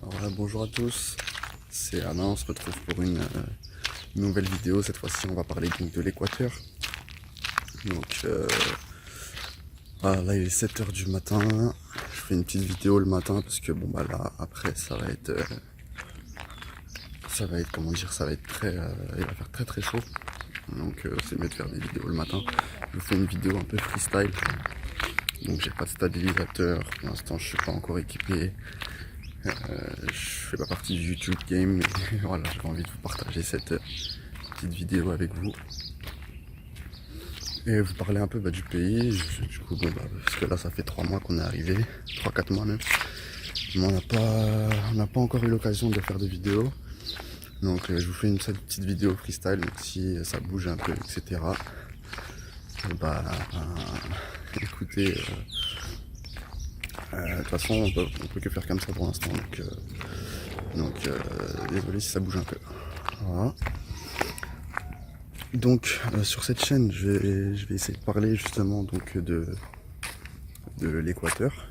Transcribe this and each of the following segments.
Alors là, bonjour à tous, c'est Alain, on se retrouve pour une nouvelle vidéo. Cette fois-ci, on va parler donc de l'Équateur. Donc voilà, là il est 7 h du matin. Je fais une petite vidéo le matin parce que bon bah là après ça va être comment dire, ça va être très il va faire très très chaud. Donc c'est mieux de faire des vidéos le matin. Je vous fais une vidéo un peu freestyle. Donc j'ai pas de stabilisateur, pour l'instant je suis pas encore équipé. Je fais pas partie du YouTube game, mais voilà, j'avais envie de vous partager cette petite vidéo avec vous et vous parler un peu du pays. Du coup, bon, parce que là, ça fait 3 mois qu'on est arrivé, 3-4 mois même, mais on n'a pas encore eu l'occasion de faire de vidéos. Donc, je vous fais une petite vidéo freestyle, même si ça bouge un peu, etc. Écoutez, de toute façon, on peut que faire comme ça pour l'instant, donc désolé si ça bouge un peu. Voilà. Donc sur cette chaîne, je vais essayer de parler justement donc de l'Équateur.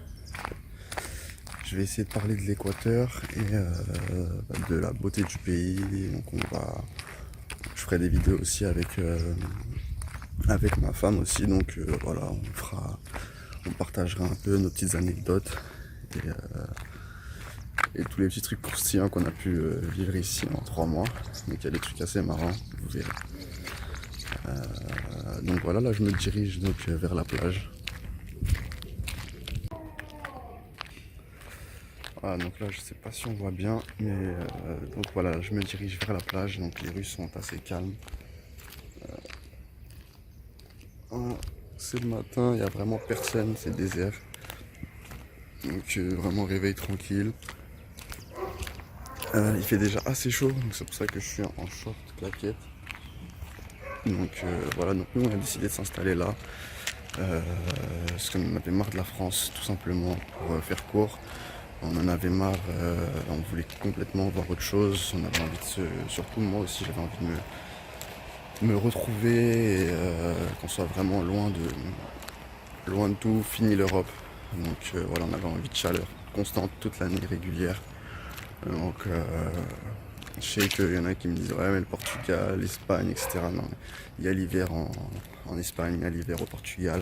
Je vais essayer de parler de l'Équateur et de la beauté du pays. Donc je ferai des vidéos aussi avec ma femme aussi. Donc voilà, on partagera un peu nos petites anecdotes et tous les petits trucs croustillants qu'on a pu vivre ici en 3 mois. Donc il y a des trucs assez marrants, vous verrez. Donc voilà, là je me dirige donc vers la plage. Voilà, donc là je sais pas si on voit bien, mais donc voilà, je me dirige vers la plage. Donc les rues sont assez calmes. C'est le matin, il n'y a vraiment personne, c'est désert. Donc vraiment réveil tranquille. Il fait déjà assez chaud, donc c'est pour ça que je suis en short claquette. Donc voilà, donc nous on a décidé de s'installer là. Parce qu'on en avait marre de la France, tout simplement, pour faire court. On en avait marre, on voulait complètement voir autre chose. On avait envie surtout moi aussi, j'avais envie de me retrouver et qu'on soit vraiment loin de tout, fini l'Europe. Donc voilà, on avait envie de chaleur constante toute l'année régulière. Donc je sais qu'il y en a qui me disent ouais mais le Portugal, l'Espagne, etc. Non, il y a l'hiver en Espagne, il y a l'hiver au Portugal.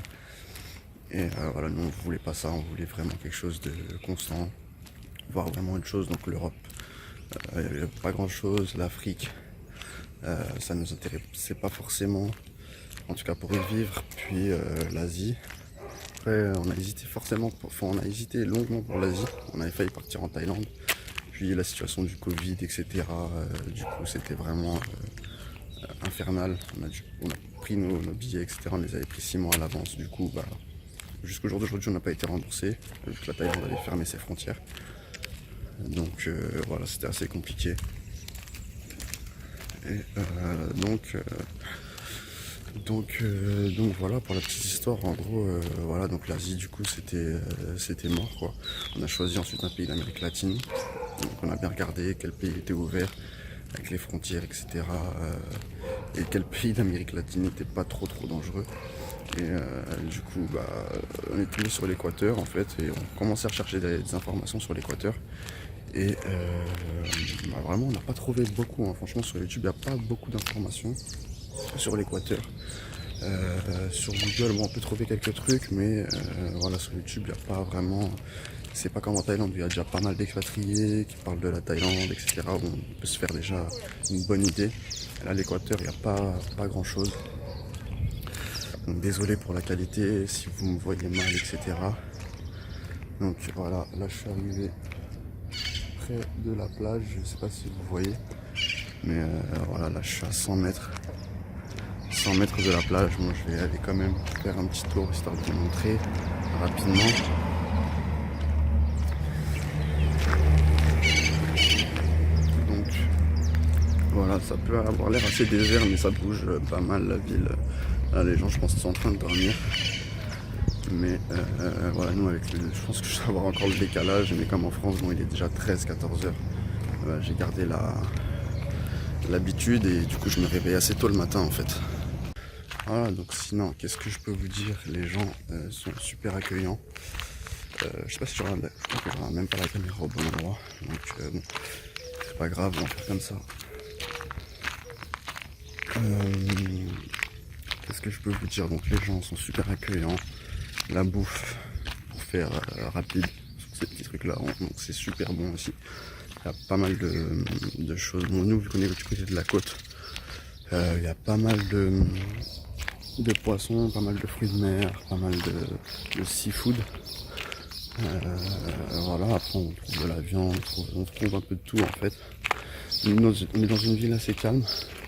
Et voilà, nous on voulait pas ça, on voulait vraiment quelque chose de constant, voir vraiment une chose. Donc l'Europe, il n'y avait pas grand chose, l'Afrique, ça nous intéressait pas forcément, en tout cas pour y vivre, puis l'Asie. Après on a hésité on a hésité longuement pour l'Asie, on avait failli partir en Thaïlande, puis la situation du Covid, etc. Du coup c'était vraiment infernal, on a pris nos billets, etc. On les avait pris 6 mois à l'avance, du coup jusqu'au jour d'aujourd'hui on n'a pas été remboursé, vu que la Thaïlande avait fermé ses frontières. Donc voilà, c'était assez compliqué. Et donc voilà pour la petite histoire. En gros, voilà, donc l'Asie du coup c'était mort quoi. On a choisi ensuite un pays d'Amérique latine. Donc on a bien regardé quel pays était ouvert avec les frontières, etc. Et quel pays d'Amérique latine n'était pas trop dangereux. Et du coup on est tombé sur l'Équateur en fait et on commençait à rechercher des informations sur l'Équateur. Et vraiment on n'a pas trouvé beaucoup, hein. Franchement sur YouTube il n'y a pas beaucoup d'informations sur l'Équateur. Sur Google on peut trouver quelques trucs, mais voilà, sur YouTube il n'y a pas vraiment. C'est pas comme en Thaïlande où il y a déjà pas mal d'expatriés qui parlent de la Thaïlande, etc. Où on peut se faire déjà une bonne idée. Là l'Équateur il n'y a pas grand chose. Donc désolé pour la qualité si vous me voyez mal, etc. Donc voilà, là je suis arrivé près de la plage, je ne sais pas si vous voyez, mais voilà, là je suis à 100 mètres de la plage. Moi je vais aller quand même faire un petit tour histoire de vous montrer rapidement. Donc voilà, ça peut avoir l'air assez désert mais ça bouge pas mal la ville. Là les gens je pense sont en train de dormir. Mais voilà, nous je pense que je vais avoir encore le décalage, mais comme en France, bon il est déjà 13-14 heures. J'ai gardé l'habitude et du coup je me réveille assez tôt le matin en fait. Voilà, donc sinon qu'est-ce que je peux vous dire, les gens sont super accueillants. Je sais pas si je regarde, je crois que je regarde même pas la caméra au bon endroit. Donc bon, c'est pas grave, on va faire comme ça. Qu'est-ce que je peux vous dire? Donc les gens sont super accueillants. La bouffe, pour faire rapide sur ces petits trucs là, donc c'est super bon aussi. Il y a pas mal de choses. Bon, nous, vu qu'on est du côté de la côte, il y a pas mal de poissons, pas mal de fruits de mer, pas mal de seafood. Voilà, après on trouve de la viande, on trouve un peu de tout en fait. Nous, on est dans une ville assez calme.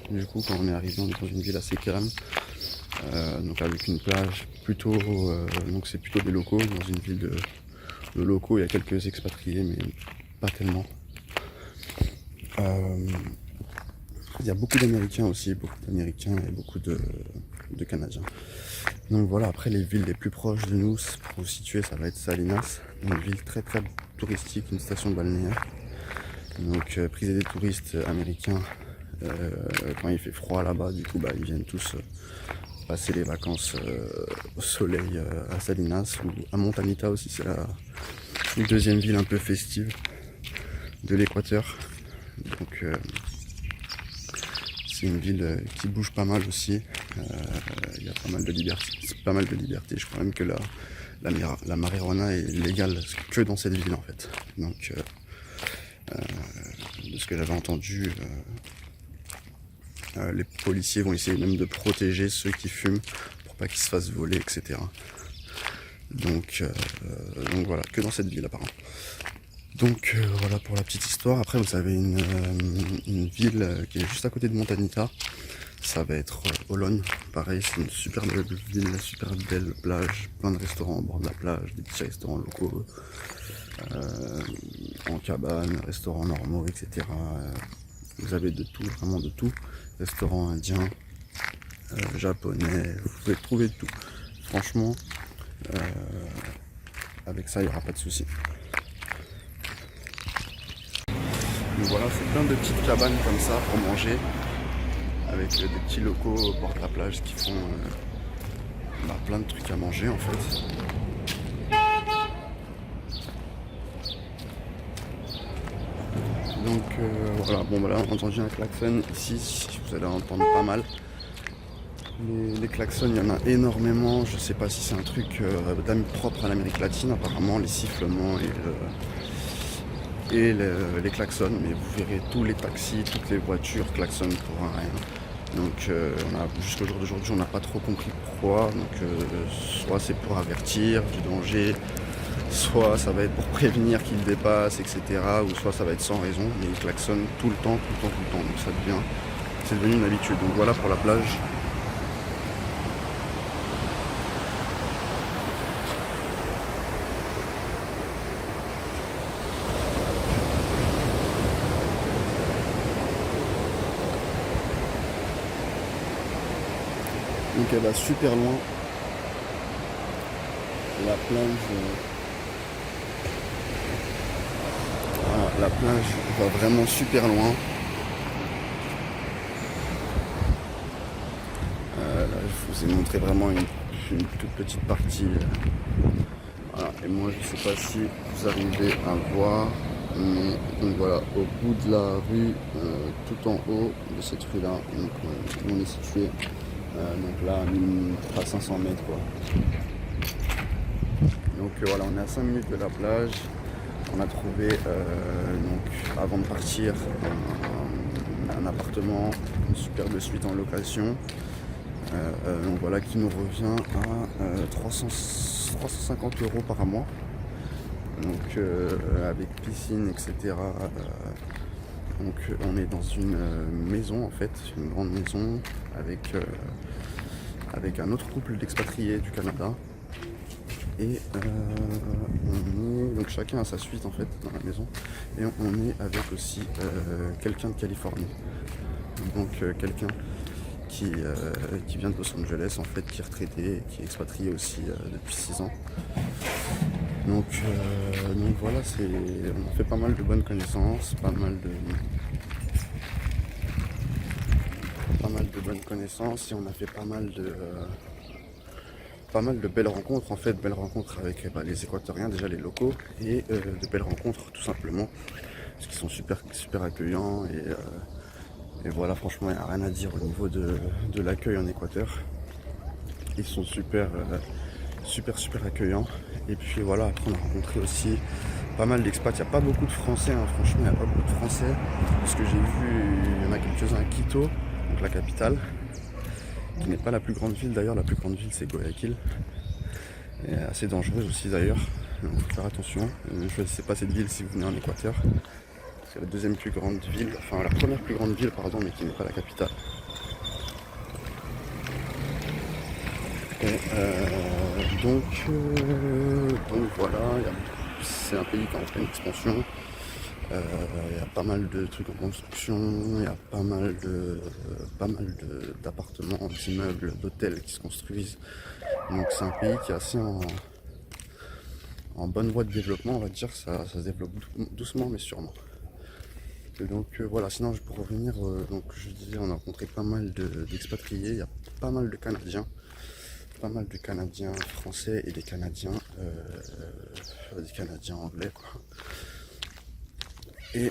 Du coup, quand on est arrivé, on est dans une ville assez calme. Donc avec une plage plutôt, donc c'est plutôt des locaux. Dans une ville de locaux, il y a quelques expatriés, mais pas tellement. Il y a beaucoup d'Américains aussi, beaucoup d'Américains et beaucoup de Canadiens. Donc voilà, après les villes les plus proches de nous, pour vous situer, ça va être Salinas, une ville très très touristique, une station balnéaire. Donc prisée des touristes américains, quand il fait froid là-bas, du coup ils viennent tous passer les vacances au soleil à Salinas ou à Montanita aussi, c'est la deuxième ville un peu festive de l'Équateur. Donc c'est une ville qui bouge pas mal aussi. Il y a pas mal de liberté. Je crois même que la marijuana est légale que dans cette ville en fait. Donc de ce que j'avais entendu, les policiers vont essayer même de protéger ceux qui fument pour pas qu'ils se fassent voler, etc. Donc voilà, que dans cette ville apparemment. Donc voilà pour la petite histoire. Après vous avez une ville qui est juste à côté de Montanita. Ça va être Ologne. Pareil, c'est une super belle ville, super belle plage, plein de restaurants au bord de la plage, des petits restaurants locaux, en cabane, restaurants normaux, etc. Vous avez de tout, vraiment de tout. Restaurants indiens, japonais, vous pouvez trouver de tout. Franchement, avec ça, il n'y aura pas de souci. Donc voilà, c'est plein de petites cabanes comme ça pour manger, avec des petits locaux au bord de la plage qui font plein de trucs à manger en fait. Donc voilà, bon là on a entendu un klaxon ici, vous allez entendre pas mal. Les klaxons, il y en a énormément, je sais pas si c'est un truc propre à l'Amérique latine, apparemment les sifflements et les klaxons, mais vous verrez tous les taxis, toutes les voitures klaxonnent pour un rien. Donc jusqu'au jour d'aujourd'hui on n'a pas trop compris pourquoi. Donc soit c'est pour avertir du danger, soit ça va être pour prévenir qu'il dépasse, etc. Ou soit ça va être sans raison, mais ils klaxonnent tout le temps. Donc c'est devenu une habitude. Donc voilà pour la plage. Donc elle va super loin. La plage, voilà, la plage va vraiment super loin. Là, je vous ai montré vraiment une toute petite partie. Voilà. Et moi, je sais pas si vous arrivez à voir, mais donc voilà, au bout de la rue, tout en haut de cette rue-là, donc où on est situé. Donc là, à 500 mètres quoi. Donc voilà, on est à 5 minutes de la plage. On a trouvé, donc, avant de partir, un appartement, une superbe suite en location. Donc voilà, qui nous revient à 350 € par mois. Donc avec piscine, etc. Donc on est dans une maison en fait, une grande maison avec un autre couple d'expatriés du Canada. Et donc chacun a sa suite en fait dans la maison. Et on est avec aussi quelqu'un de Californie. Donc quelqu'un qui vient de Los Angeles en fait, qui est retraité, qui est expatrié aussi depuis 6 ans. Donc voilà, on fait pas mal de bonnes connaissances, pas mal de bonnes connaissances, et on a fait pas mal pas mal de belles rencontres, en fait, belles rencontres avec les Équatoriens, déjà les locaux, et de belles rencontres tout simplement, parce qu'ils sont super, super accueillants, et voilà, franchement, il n'y a rien à dire au niveau de l'accueil en Équateur. Ils sont super, super accueillants. Et puis voilà, après on a rencontré aussi pas mal d'expats. Il n'y a pas beaucoup de Français, hein, franchement, il n'y a pas beaucoup de Français. Parce que j'ai vu, il y en a quelques-uns à Quito, donc la capitale, qui n'est pas la plus grande ville d'ailleurs. La plus grande ville, c'est Guayaquil. Et assez dangereuse aussi d'ailleurs. Donc il faut faire attention. Ne choisissez pas cette ville si vous venez en Équateur. C'est la deuxième plus grande ville, enfin la première plus grande ville, pardon, mais qui n'est pas la capitale. Et donc voilà, c'est un pays qui est en pleine expansion. Il y a pas mal de trucs en construction, il y a pas mal d'appartements, d'immeubles, d'hôtels qui se construisent. Donc c'est un pays qui est assez en bonne voie de développement, on va dire. Ça se développe doucement mais sûrement. Et donc voilà, sinon pour revenir, donc je disais, on a rencontré pas mal d'expatriés, il y a pas mal de Canadiens. Pas mal de Canadiens français et des Canadiens anglais, quoi. Et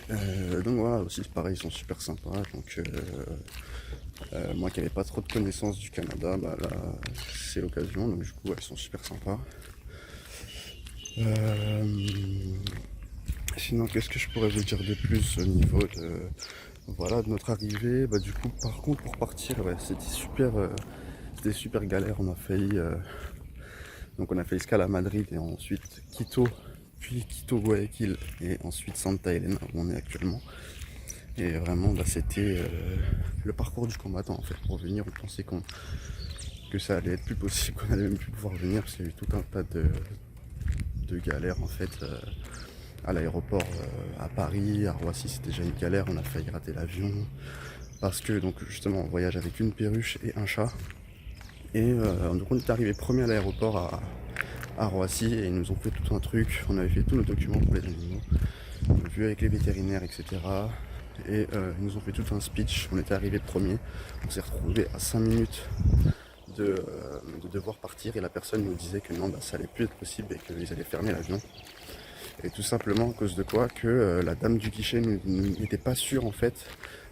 donc voilà, aussi c'est pareil, ils sont super sympas. Donc moi qui n'avais pas trop de connaissances du Canada, bah là c'est l'occasion, donc du coup ouais, ils sont super sympas. Sinon qu'est-ce que je pourrais vous dire de plus au niveau de notre arrivée. Bah du coup par contre pour partir, ouais, c'était super galère. On a failli fait escale à Madrid et ensuite Quito, puis Quito Guayaquil et ensuite Santa Elena où on est actuellement. Et vraiment bah, c'était le parcours du combattant en fait. Pour venir, on pensait que ça allait être plus possible, qu'on allait même plus pouvoir venir parce qu'il y a eu tout un tas de galères en fait. À l'aéroport à Paris, à Roissy c'était déjà une galère, on a failli rater l'avion parce que donc justement on voyage avec une perruche et un chat. Et donc on est arrivé premier à l'aéroport à Roissy et ils nous ont fait tout un truc. On avait fait tous nos documents pour les animaux, vu avec les vétérinaires, etc. Et ils nous ont fait tout un speech. On était arrivé premier. On s'est retrouvé à 5 minutes de devoir partir et la personne nous disait que non, bah, ça allait plus être possible et qu'ils allaient fermer l'avion. Et tout simplement à cause de quoi que la dame du guichet n'était pas sûre en fait.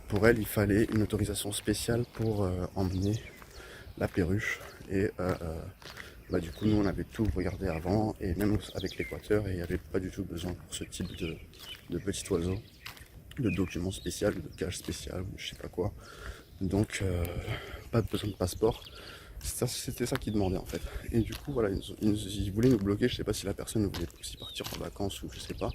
Pour elle, il fallait une autorisation spéciale pour emmener la perruche. Et bah, du coup, nous on avait tout regardé avant, et même avec l'Équateur, et il n'y avait pas du tout besoin pour ce type de petit oiseau, de document spécial, de cage spéciale, ou je sais pas quoi. Donc, pas besoin de passeport. C'était ça qu'ils demandaient en fait. Et du coup, voilà, ils voulaient nous bloquer. Je sais pas si la personne voulait aussi partir en vacances ou je sais pas.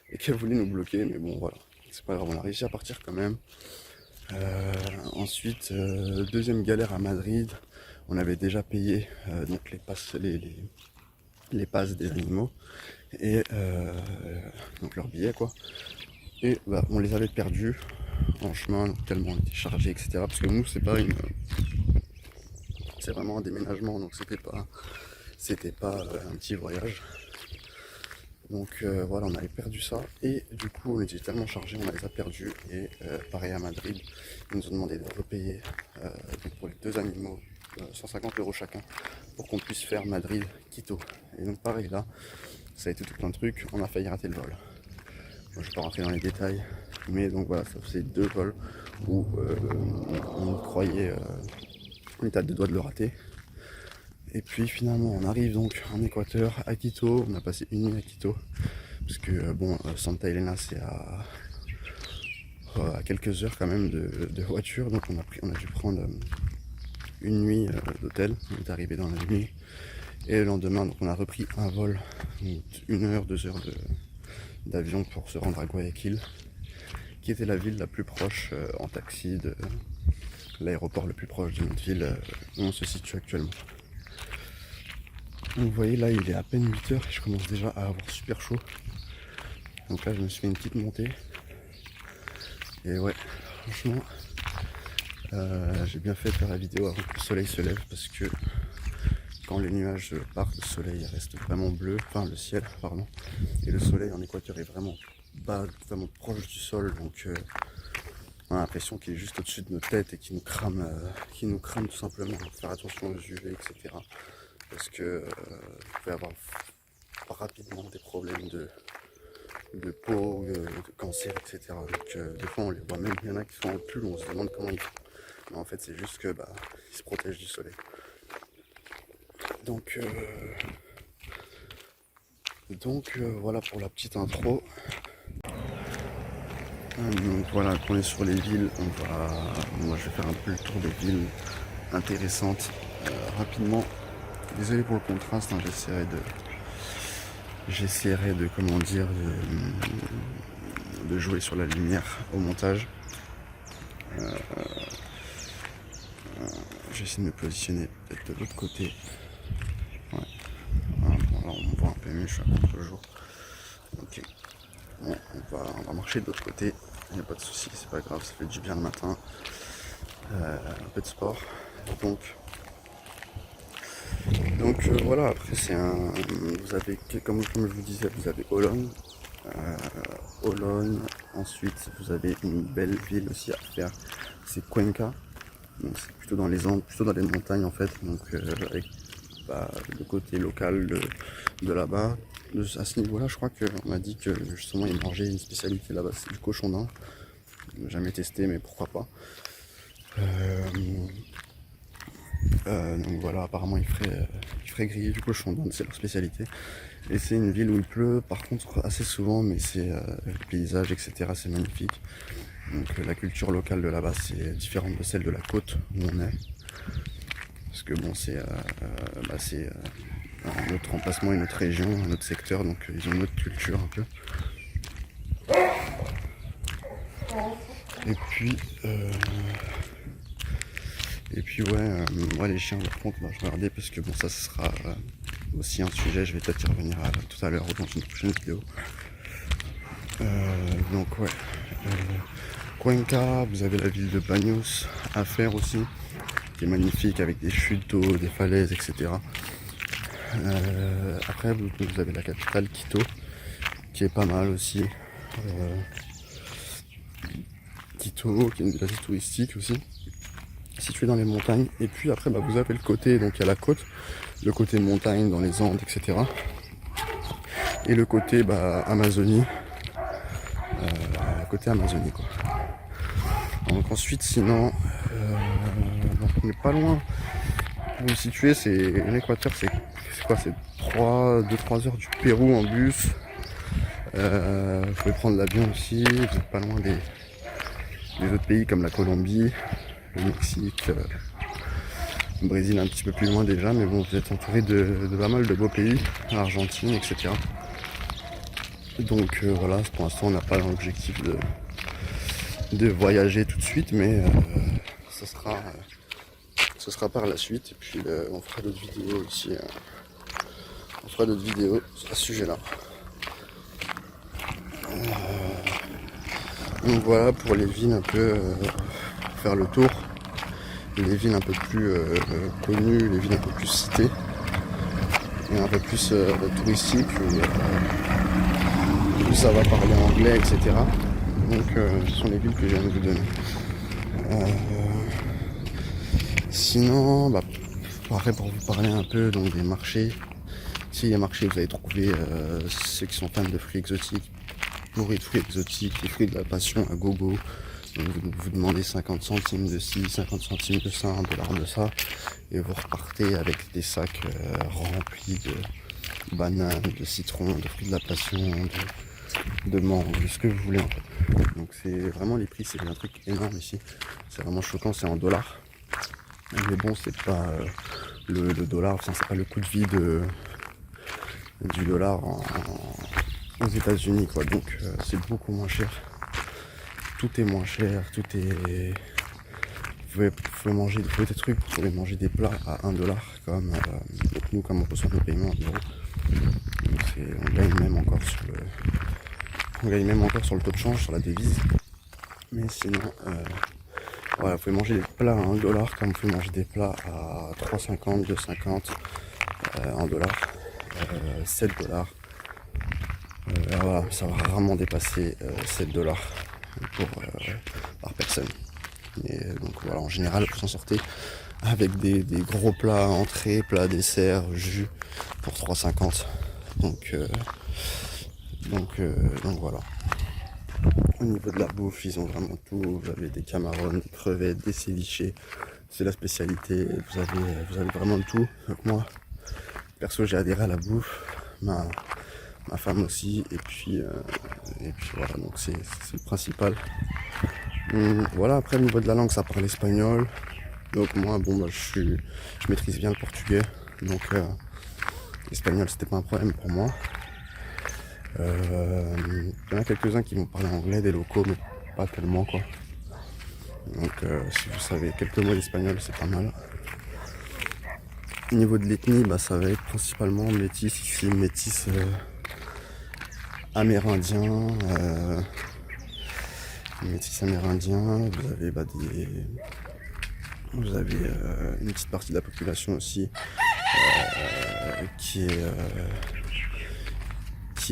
Et qu'elle voulait nous bloquer, mais bon, voilà. C'est pas grave, on a réussi à partir quand même. Ensuite, deuxième galère à Madrid. On avait déjà payé donc les passes des animaux et donc leurs billets quoi. Et bah, on les avait perdus en chemin tellement on était chargés, etc. Parce que nous c'est pas c'est vraiment un déménagement, donc c'était pas un petit voyage. Donc voilà, on avait perdu ça et du coup on était tellement chargés, on les a perdus. Et pareil à Madrid, ils nous ont demandé de repayer pour les deux animaux 150 € chacun pour qu'on puisse faire Madrid-Quito. Et donc pareil là, ça a été tout plein de trucs, on a failli rater le vol. Moi, je ne vais pas rentrer dans les détails, mais donc voilà, ça faisait deux vols où on croyait, on était à deux doigts de le rater. Et puis finalement on arrive donc en Équateur, à Quito. On a passé une nuit à Quito, parce que bon, Santa Elena c'est à quelques heures quand même de voiture, donc on a dû prendre une nuit d'hôtel. On est arrivé dans la nuit et le lendemain donc on a repris un vol, une heure, 2 heures d'avion pour se rendre à Guayaquil, qui était la ville la plus proche en taxi de l'aéroport le plus proche de notre ville où on se situe actuellement. Donc vous voyez là il est à peine 8 heures et je commence déjà à avoir super chaud. Donc là je me suis fait une petite montée. Et ouais, franchement j'ai bien fait de faire la vidéo avant que le soleil se lève, parce que quand les nuages partent, le soleil reste vraiment bleu, enfin le ciel pardon. Et le soleil en Équateur est vraiment bas, vraiment proche du sol, donc On a l'impression qu'il est juste au-dessus de nos têtes et qui nous crame tout simplement. Faut faire attention aux UV, etc. Parce que vous pouvez avoir rapidement des problèmes de peau, de cancer, etc. Donc des fois on les voit même, il y en a qui sont en pull, on se demande comment ils font. Mais en fait c'est juste que ils se protègent du soleil. Donc voilà pour la petite intro. Donc voilà, qu'on est sur les villes, moi je vais faire un peu le tour des villes intéressantes rapidement. Désolé pour le contraste, hein, j'essaierai de comment dire de jouer sur la lumière au montage. J'essaie de me positionner peut-être de l'autre côté. Ouais. Voilà, bon, là on me voit un peu mieux, je suis à contre-jour. Ok. Bon, on va marcher de l'autre côté, il n'y a pas de souci, c'est pas grave, ça fait du bien le matin. Un peu de sport. Donc voilà, après c'est un. Vous avez, comme je vous disais, vous avez Olonne. Ensuite vous avez une belle ville aussi à faire, c'est Cuenca. Donc c'est plutôt dans les Andes, plutôt dans les montagnes en fait. Donc avec le côté local de là-bas. À ce niveau-là, je crois qu'on m'a dit que justement ils mangeaient une spécialité là-bas, c'est du cochon d'Inde. Jamais testé, mais pourquoi pas. Donc voilà, apparemment il ferait griller du cochon d'Inde, c'est leur spécialité. Et c'est une ville où il pleut, par contre assez souvent, mais c'est le paysage, etc. c'est magnifique. Donc la culture locale de là-bas c'est différente de celle de la côte où on est. Parce que bon, c'est un autre emplacement, une autre région, un autre secteur, donc ils ont une autre culture un peu. Et puis ouais, moi les chiens par contre, je regardais parce que bon ça ce sera aussi un sujet, je vais peut-être y revenir tout à l'heure ou dans une prochaine vidéo. Donc ouais, Cuenca, vous avez la ville de Baños à faire aussi, qui est magnifique avec des chutes d'eau, des falaises, etc. Après vous avez la capitale Quito, qui est pas mal aussi. Quito, qui est une ville assez touristique aussi, située dans les montagnes. Et puis après vous avez le côté, donc il y a la côte, le côté montagne dans les Andes, etc. Et le côté Amazonie, côté Amazonie quoi. Donc ensuite sinon donc on n'est pas loin. Pour vous situer, c'est l'équateur, c'est quoi, c'est 2-3 heures du Pérou en bus. Vous pouvez prendre l'avion aussi, vous n'êtes pas loin des autres pays comme la Colombie, le Mexique, le Brésil un petit peu plus loin déjà, mais bon, vous êtes entouré de pas mal de beaux pays, l'Argentine, etc. Donc voilà, pour l'instant on n'a pas l'objectif de voyager tout de suite, mais ce sera par la suite, et puis on fera d'autres vidéos ici, on fera d'autres vidéos à ce sujet-là. Donc voilà pour les villes un peu, faire le tour, les villes un peu plus connues, les villes un peu plus citées, et un peu plus touristiques, où ça va parler anglais, etc. Donc ce sont les villes que je viens de vous donner. Sinon, pareil pour vous parler un peu donc des marchés. Ici les marchés, vous allez trouver ceux qui sont fans de fruits exotiques, bourrés de fruits exotiques, les fruits de la passion à gogo. Donc, vous demandez 50 centimes de ci, 50 centimes de ça, $1 de ça, et vous repartez avec des sacs remplis de bananes, de citrons, de fruits de la passion, de mangue, de ce que vous voulez en fait. Donc c'est vraiment les prix, c'est un truc énorme ici. C'est vraiment choquant, c'est en dollars. Mais bon, c'est pas le dollar, enfin, c'est pas le coût de vie du dollar aux États-Unis quoi. Donc c'est beaucoup moins cher. Tout est moins cher, tout est. Vous pouvez manger des trucs, vous pouvez manger des plats à $1 comme donc nous comme on reçoit nos paiements en euros. Donc on gagne même encore sur le taux de change, sur la devise. Mais sinon voilà, vous pouvez manger des plats à $1 comme vous pouvez manger des plats à 3,50, 2,50 en dollars, $7. Voilà, ça va rarement dépasser $7. par personne. Et donc voilà, en général, vous en sortez avec des gros plats entrées, plats desserts, jus pour 3,50. Donc voilà. Au niveau de la bouffe, ils ont vraiment tout. Vous avez des camarones, des crevettes, des ceviches. C'est la spécialité. Vous avez vraiment tout. Donc moi, perso, j'ai adhéré à la bouffe. Ma femme aussi. Et puis voilà, donc c'est le principal. Voilà, après, au niveau de la langue, ça parle espagnol. Donc moi, bon, bah, je maîtrise bien le portugais. Donc l'espagnol, c'était pas un problème pour moi. Il y en a quelques-uns qui vont parler anglais, des locaux, mais pas tellement quoi. Donc si vous savez quelques mots d'espagnol, c'est pas mal. Au niveau de l'ethnie, bah, ça va être principalement métis ici, métis amérindien. Métis amérindien, vous avez une petite partie de la population aussi qui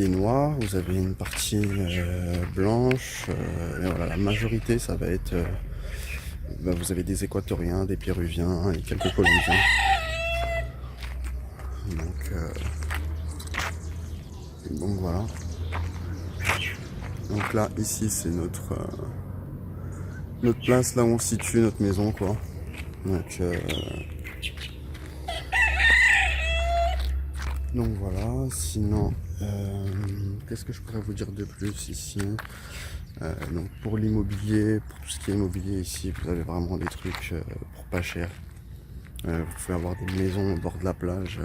est noire, vous avez une partie blanche, et voilà, la majorité ça va être, vous avez des équatoriens, des péruviens et quelques colombiens. Donc voilà. Donc là, ici c'est notre place, là où on se situe, notre maison quoi. Donc voilà, sinon, qu'est-ce que je pourrais vous dire de plus ici? Donc pour l'immobilier, pour tout ce qui est immobilier ici, vous avez vraiment des trucs pour pas cher. Vous pouvez avoir des maisons au bord de la plage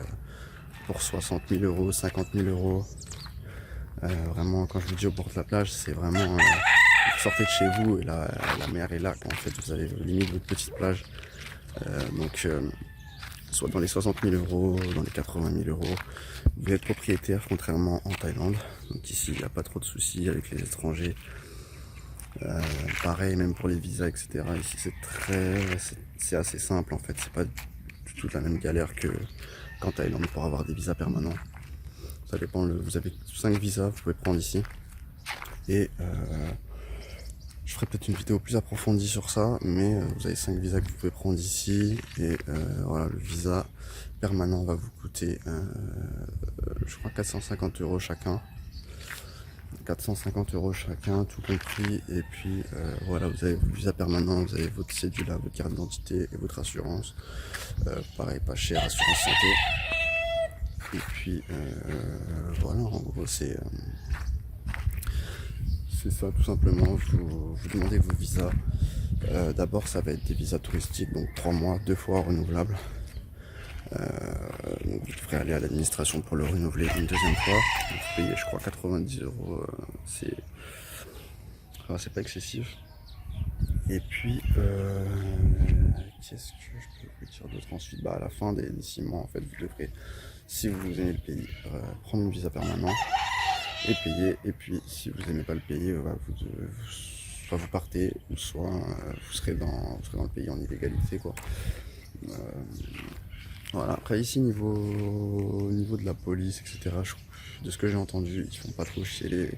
pour 60 000 euros, 50 000 euros. Vraiment, quand je vous dis au bord de la plage, c'est vraiment... vous sortez de chez vous et la mer est là. En fait, vous avez limite votre petite plage. Soit dans les 60 000 euros, dans les 80 000 euros. Vous êtes propriétaire, contrairement en Thaïlande. Donc ici, il n'y a pas trop de soucis avec les étrangers. Pareil, même pour les visas, etc. Ici, c'est assez simple en fait. C'est pas du tout la même galère qu'en Thaïlande pour avoir des visas permanents. Ça dépend. Vous avez 5 visas, vous pouvez prendre ici. Et je ferai peut-être une vidéo plus approfondie sur ça, mais vous avez 5 visas que vous pouvez prendre ici. Et voilà, le visa permanent va vous coûter, je crois, 450 euros chacun. 450 euros chacun, tout compris. Et puis voilà, vous avez votre visa permanent, vous avez votre cédule, votre carte d'identité et votre assurance. Pareil, pas cher, assurance santé. Et puis voilà, en gros, c'est ça tout simplement. Vous demandez vos visas. D'abord, ça va être des visas touristiques, donc 3 mois, 2 fois renouvelables. Donc vous devrez aller à l'administration pour le renouveler une deuxième fois. Vous payez, je crois, 90 euros. C'est pas excessif. Et puis, qu'est-ce que je peux vous dire d'autre ensuite? À la fin des 6 mois, en fait, vous devrez, si vous aimez le pays, prendre une visa permanent et payer. Et puis, si vous n'aimez pas le pays, soit vous partez, ou soit vous serez dans le pays en illégalité, quoi. Voilà, après ici niveau de la police, etc., de ce que j'ai entendu, ils font pas trop chier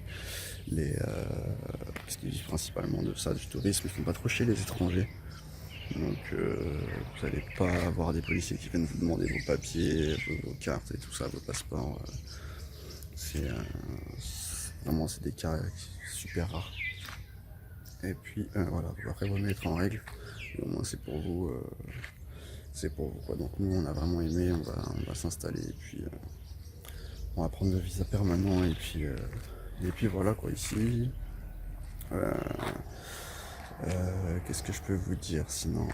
parce qu'ils vivent principalement de ça, du tourisme, ils font pas trop chier les étrangers. Donc vous n'allez pas avoir des policiers qui viennent vous demander vos papiers, vos cartes et tout ça, vos passeports. Vraiment c'est des cas super rares. Et puis voilà, après vous mettre en règle, et au moins c'est pour vous. Quoi. Donc nous on a vraiment aimé, on va s'installer et puis on va prendre le visa permanent et puis voilà quoi ici. Qu'est-ce que je peux vous dire sinon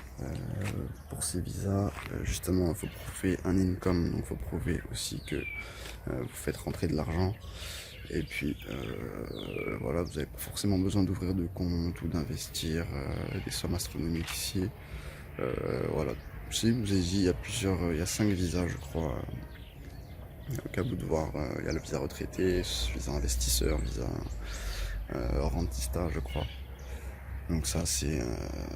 pour ces visas, justement il faut prouver un income, donc il faut prouver aussi que vous faites rentrer de l'argent. Et puis voilà, vous n'avez pas forcément besoin d'ouvrir de compte ou d'investir des sommes astronomiques ici. Voilà. Si vous avez dit, il y a 5 visas je crois. Donc à vous de voir, il y a le visa retraité, visa investisseur, visa rentista je crois. Donc ça c'est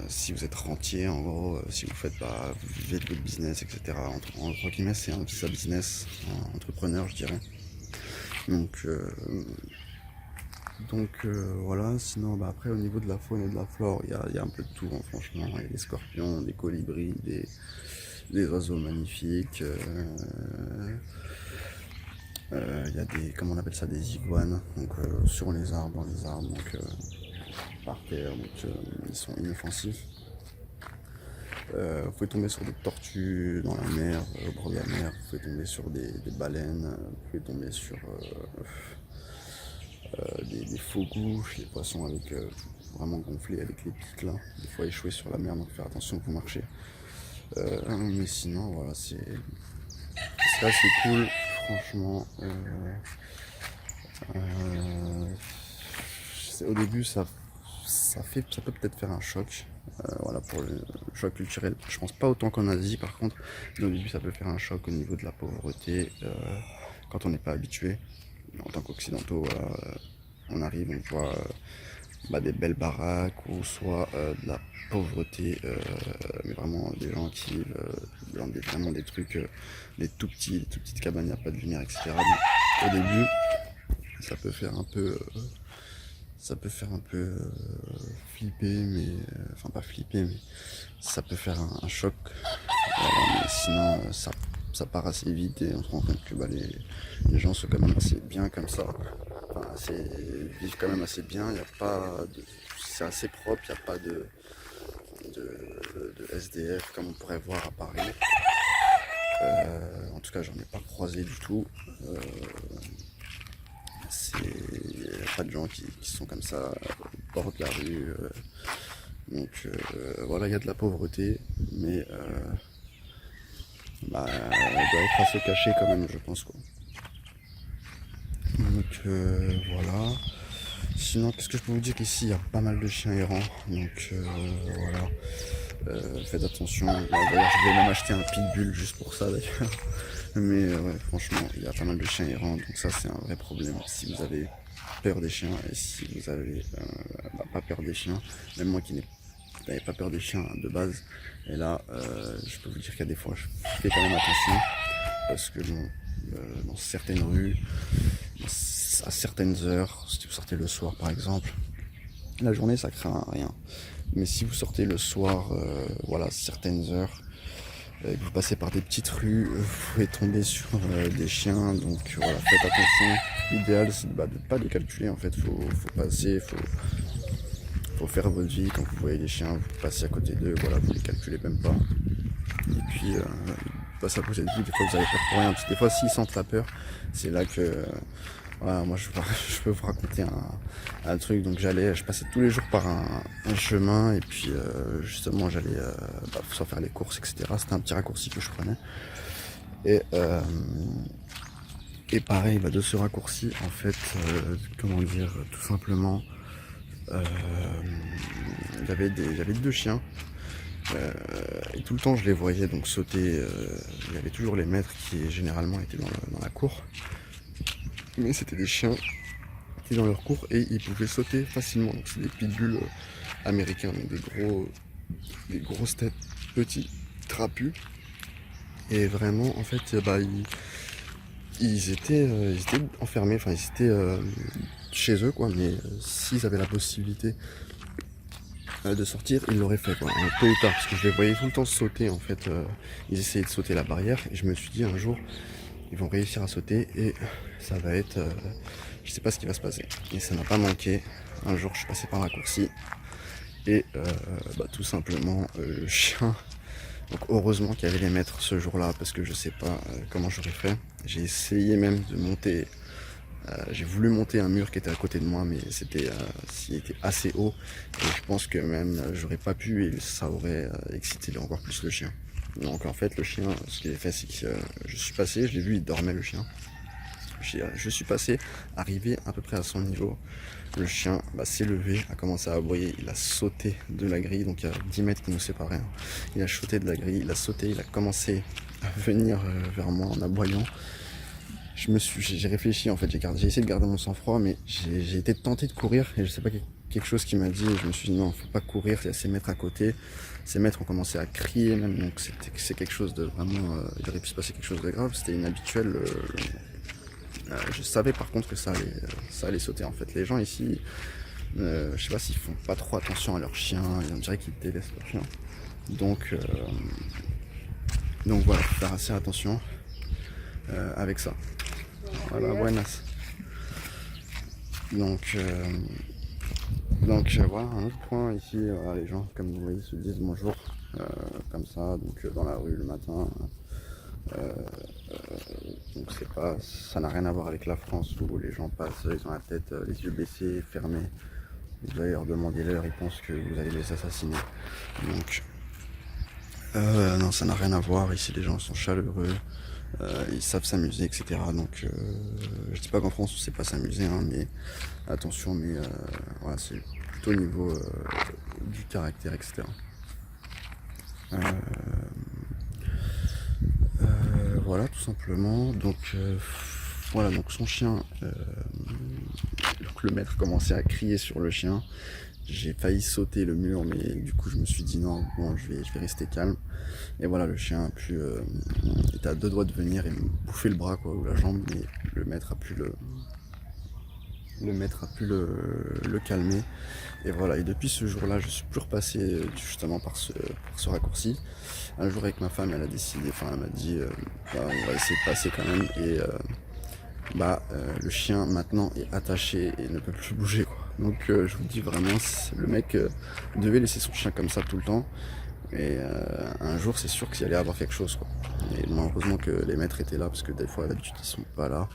si vous êtes rentier en gros, si vous faites vous vivez de votre business, etc. Entre guillemets c'est un visa business, entrepreneur je dirais. Donc Donc voilà, sinon après au niveau de la faune et de la flore, il y a un peu de tout, hein, franchement. Il y a des scorpions, des colibris, des oiseaux magnifiques. Il y a des, comment on appelle ça, des iguanes, donc sur les arbres, dans les arbres, donc par terre, donc ils sont inoffensifs. Vous pouvez tomber sur des tortues dans la mer, au bord de la mer, vous pouvez tomber sur des baleines, vous pouvez tomber sur des faux gouches, des poissons avec vraiment gonflés avec les pics là, des fois échoués sur la mer, donc faire attention quand vous marchez. Mais sinon voilà, c'est assez cool, franchement. Au début ça peut peut-être faire un choc, voilà, pour le choc culturel. Je pense pas autant qu'en Asie par contre, mais au début ça peut faire un choc au niveau de la pauvreté, quand on n'est pas habitué. En tant qu'occidentaux, voilà, on arrive, on voit des belles baraques ou soit de la pauvreté, mais vraiment des gens qui vivent dans vraiment des trucs, des tout petites cabanes, il n'y a pas de lumière, etc. Donc, au début, ça peut faire un peu, flipper, mais enfin pas flipper, mais ça peut faire un choc. Mais sinon, ça part assez vite et on se rend compte que les gens sont quand même assez bien comme ça. Enfin, vivent quand même assez bien. Il y a pas de, c'est assez propre. Il n'y a pas de SDF comme on pourrait voir à Paris. En tout cas, j'en ai pas croisé du tout. Il n'y a pas de gens qui sont comme ça au bord de la rue. Donc voilà, il y a de la pauvreté, mais elle doit être à se cacher quand même, je pense, quoi. Donc voilà. Sinon, qu'est-ce que je peux vous dire qu'ici, il y a pas mal de chiens errants. Donc voilà. Faites attention. D'ailleurs, je vais même acheter un pitbull juste pour ça, d'ailleurs. Mais ouais, franchement, il y a pas mal de chiens errants. Donc ça, c'est un vrai problème. Si vous avez peur des chiens et si vous avez pas peur des chiens, même moi qui n'avais pas peur des chiens de base, et là, je peux vous dire qu'il y a des fois, je fais quand même attention. Parce que bon, dans certaines rues, à certaines heures, si vous sortez le soir par exemple, la journée ça craint rien. Mais si vous sortez le soir, voilà, à certaines heures, et que vous passez par des petites rues, vous pouvez tomber sur des chiens, donc voilà, faites attention. L'idéal c'est de pas les calculer en fait, faut passer, faut faire votre vie. Quand vous voyez des chiens, vous passez à côté d'eux, voilà, vous les calculez même pas. Et puis passez à côté de vous, des fois vous avez peur pour rien, parce que des fois s'ils sentent la peur, c'est là que voilà, moi je peux vous raconter un truc. Donc je passais tous les jours par un chemin et puis justement j'allais soit faire les courses, etc. C'était un petit raccourci que je prenais. Et pareil, de ce raccourci, en fait, comment dire, tout simplement, j'avais deux chiens. Et tout le temps je les voyais donc sauter, il y avait toujours les maîtres qui généralement étaient dans la cour. Mais c'était des chiens qui étaient dans leur cour et ils pouvaient sauter facilement. Donc c'est des pitbulls américains, donc des grosses têtes petits, trapus. Et vraiment en fait ils étaient enfermés, enfin ils étaient chez eux quoi, mais s'ils avaient la possibilité de sortir, ils l'auraient fait quoi, tôt ou tard, parce que je les voyais tout le temps sauter en fait, ils essayaient de sauter la barrière et je me suis dit un jour ils vont réussir à sauter et ça va être, je sais pas ce qui va se passer. Et ça n'a pas manqué. Un jour je suis passé par la raccourci et tout simplement le chien. Donc heureusement qu'il y avait les maîtres ce jour-là parce que je sais pas comment j'aurais fait. J'ai essayé même de monter. J'ai voulu monter un mur qui était à côté de moi, mais s'il était assez haut et je pense que même j'aurais pas pu et ça aurait excité encore plus le chien. Donc en fait le chien, ce qu'il a fait c'est que je suis passé, je l'ai vu, il dormait le chien. Je suis passé, arrivé à peu près à son niveau. Le chien s'est levé, a commencé à aboyer, il a sauté de la grille, donc il y a 10 mètres qui nous séparaient. Hein. Il a sauté de la grille, il a sauté, il a commencé à venir vers moi en aboyant. J'ai réfléchi en fait, j'ai essayé de garder mon sang-froid, mais j'ai été tenté de courir et je sais pas, quelque chose qui m'a dit, et je me suis dit non, faut pas courir, il y a ces maîtres à côté. Ces maîtres ont commencé à crier même, donc c'est quelque chose de vraiment, il aurait pu se passer quelque chose de grave, c'était inhabituel. Je savais par contre que ça allait sauter en fait. Les gens ici, je sais pas s'ils font pas trop attention à leurs chiens, on dirait qu'ils délaissent leurs chiens. Donc, voilà, faut faire assez attention avec ça. Voilà, buenas. Donc, voilà, un autre point ici, les gens, comme vous voyez, se disent bonjour, comme ça, donc dans la rue le matin. Donc ça n'a rien à voir avec la France où les gens passent, ils ont la tête, les yeux baissés, fermés. Vous allez leur demander l'heure, ils pensent que vous allez les assassiner. Donc, non, ça n'a rien à voir. Ici, les gens sont chaleureux, ils savent s'amuser, etc. Donc, je dis pas qu'en France on sait pas s'amuser, hein, mais attention, mais voilà, c'est plutôt au niveau du caractère, etc. Voilà, tout simplement. Donc, voilà, donc son chien, donc le maître commençait à crier sur le chien. J'ai failli sauter le mur, mais du coup je me suis dit non, bon, je vais rester calme. Et voilà, le chien a pu, était à 2 doigts de venir et me bouffer le bras, quoi, ou la jambe, mais le maître a pu le calmer. Et voilà, et depuis ce jour-là, je suis plus repassé justement par ce raccourci. Un jour avec ma femme, elle a décidé, enfin elle m'a dit, bah, on va essayer de passer quand même. Et le chien maintenant est attaché et ne peut plus bouger, quoi. Donc je vous dis vraiment, le mec devait laisser son chien comme ça tout le temps. Et un jour, c'est sûr qu'il allait avoir quelque chose, quoi. Et malheureusement que les maîtres étaient là, parce que des fois, d'habitude, ils sont pas là.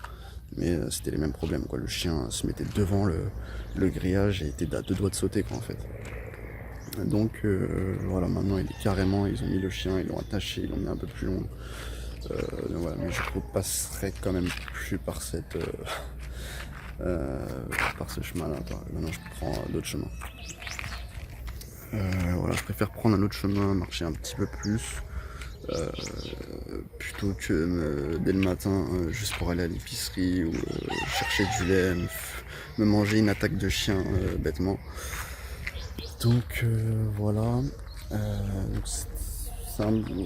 Mais c'était les mêmes problèmes, quoi. Le chien se mettait devant le grillage et était à 2 doigts de sauter, quoi, en fait. Donc voilà, maintenant il est carrément, ils ont mis le chien, ils l'ont attaché, ils l'ont mis un peu plus long. Donc voilà, mais je repasserai quand même plus par par ce chemin-là. Maintenant je prends d'autres chemins. Voilà, je préfère prendre un autre chemin, marcher un petit peu plus, plutôt que dès le matin, juste pour aller à l'épicerie ou chercher du lait, me manger une attaque de chien bêtement. Donc voilà, donc